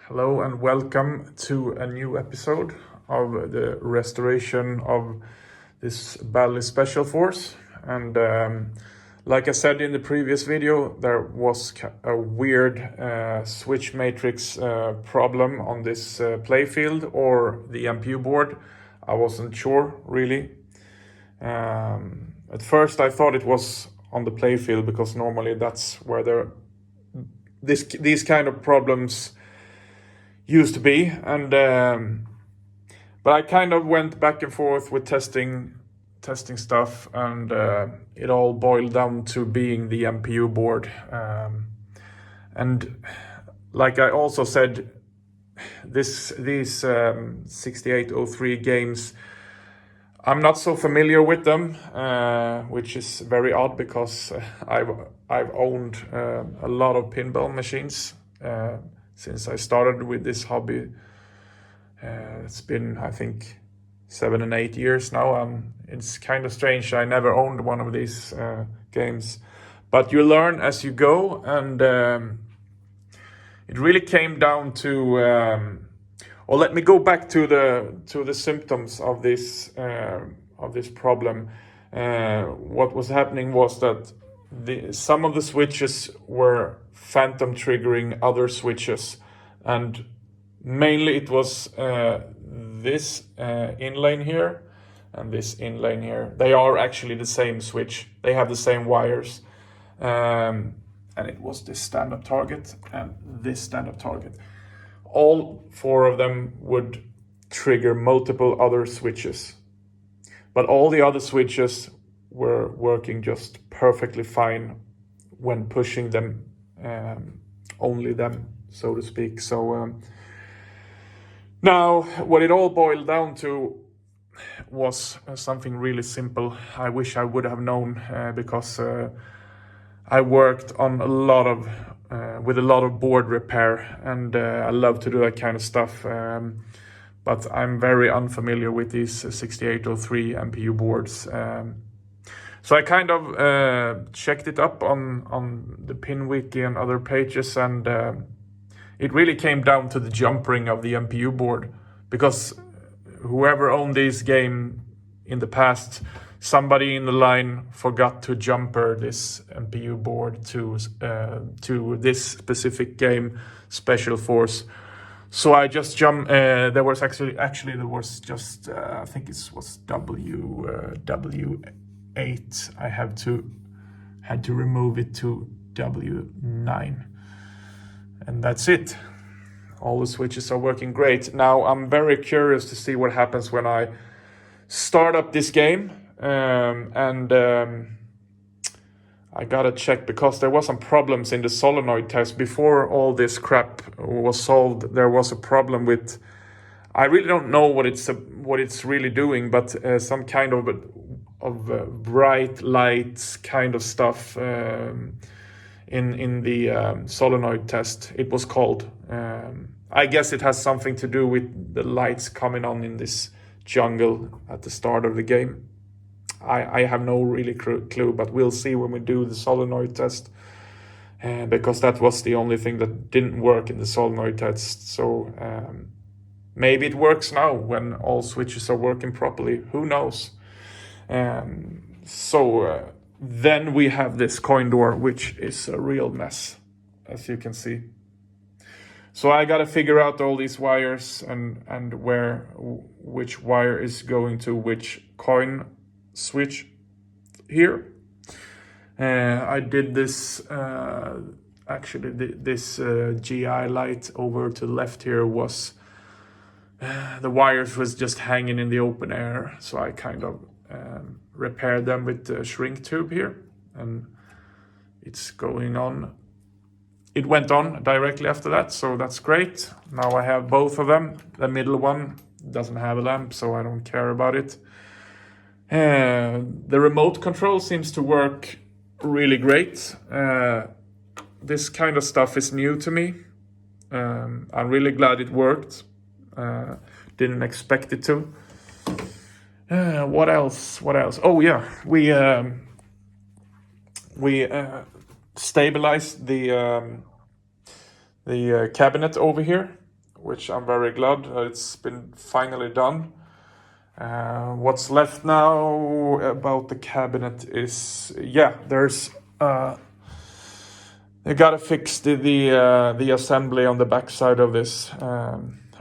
Hello and welcome to a new episode of the restoration of this Bally Special Force. And like I said in the previous video, there was a weird switch matrix problem on this playfield or the MPU board. I wasn't sure really. At first I thought it was on the playfield because normally that's where these kind of problems used to be, and but I kind of went back and forth with testing stuff, and it all boiled down to being the MPU board. And like I also said, these 6803 games, I'm not so familiar with them, which is very odd because I've owned a lot of pinball machines since I started with this hobby. It's been, I think, 7 and 8 years now. It's kind of strange. I never owned one of these games, but you learn as you go, and it really came down to. Well, let me go back to the symptoms of this problem. What was happening was that some of the switches were phantom triggering other switches, and mainly it was this inlane here and this inlane here. They are actually the same switch. They have the same wires, and it was this stand-up target and this stand-up target. All four of them would trigger multiple other switches, but all the other switches were working just perfectly fine when pushing them, only them, so to speak. So now what it all boiled down to was something really simple. I wish I would have known because I worked on with a lot of board repair, and I love to do that kind of stuff. But I'm very unfamiliar with these 6803 MPU boards. So I kind of checked it up on the PinWiki and other pages, and it really came down to the jump ring of the MPU board, because whoever owned this game in the past, somebody in the line forgot to jumper this MPU board to this specific game, Special Force. So I just jumped. There was actually just I think it was W8. I had to remove it to W9, and that's it. All the switches are working great. Now I'm very curious to see what happens when I start up this game, and I gotta check, because there was some problems in the solenoid test before all this crap was solved. There was a problem with, I really don't know what it's really doing, but some kind of bright lights kind of stuff in the solenoid test. It was called. I guess it has something to do with the lights coming on in this jungle at the start of the game. I have no really clue, but we'll see when we do the solenoid test, because that was the only thing that didn't work in the solenoid test. So maybe it works now when all switches are working properly. Who knows? So then we have this coin door, which is a real mess, as you can see. So I got to figure out all these wires and which wire is going to which coin switch here. I did this actually this GI light over to the left here was the wires was just hanging in the open air, so I kind of repaired them with the shrink tube here, and it's going on. It went on directly after that, so that's great. Now I have both of them. The middle one doesn't have a lamp, so I don't care about it. The remote control seems to work really great. This kind of stuff is new to me. I'm really glad it worked. Didn't expect it to. What else? Oh yeah, we stabilized the cabinet over here. which I'm very glad it's been finally done. What's left now about the cabinet is, yeah, there's you gotta fix the assembly on the backside of this.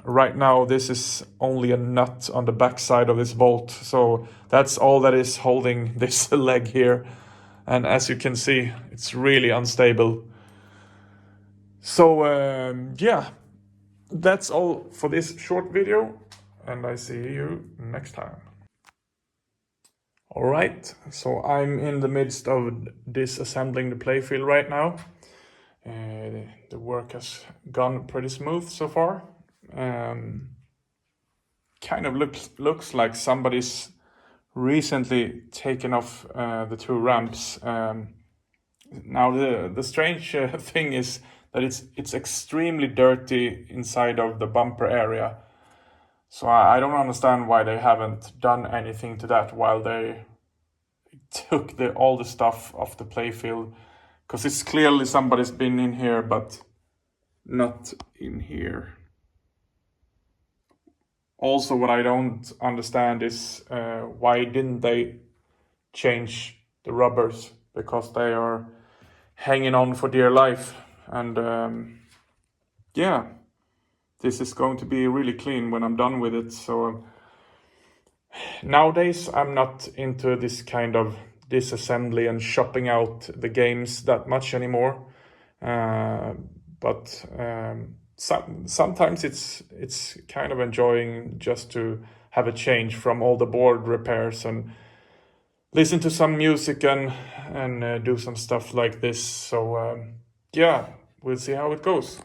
Right now, this is only a nut on the backside of this bolt, so that's all that is holding this leg here. And as you can see, it's really unstable. So yeah, that's all for this short video, and I see you next time. All right, so I'm in the midst of disassembling the playfield right now. The work has gone pretty smooth so far. Kind of looks like somebody's recently taken off the two ramps. Now the strange thing is that it's extremely dirty inside of the bumper area. So I don't understand why they haven't done anything to that while they took all the stuff off the playfield. Because it's clearly somebody's been in here, but not in here. Also, what I don't understand is why didn't they change the rubbers? Because they are hanging on for dear life. And yeah, this is going to be really clean when I'm done with it. So nowadays, I'm not into this kind of disassembly and shopping out the games that much anymore. But sometimes it's kind of enjoying just to have a change from all the board repairs and listen to some music and do some stuff like this. So yeah, we'll see how it goes.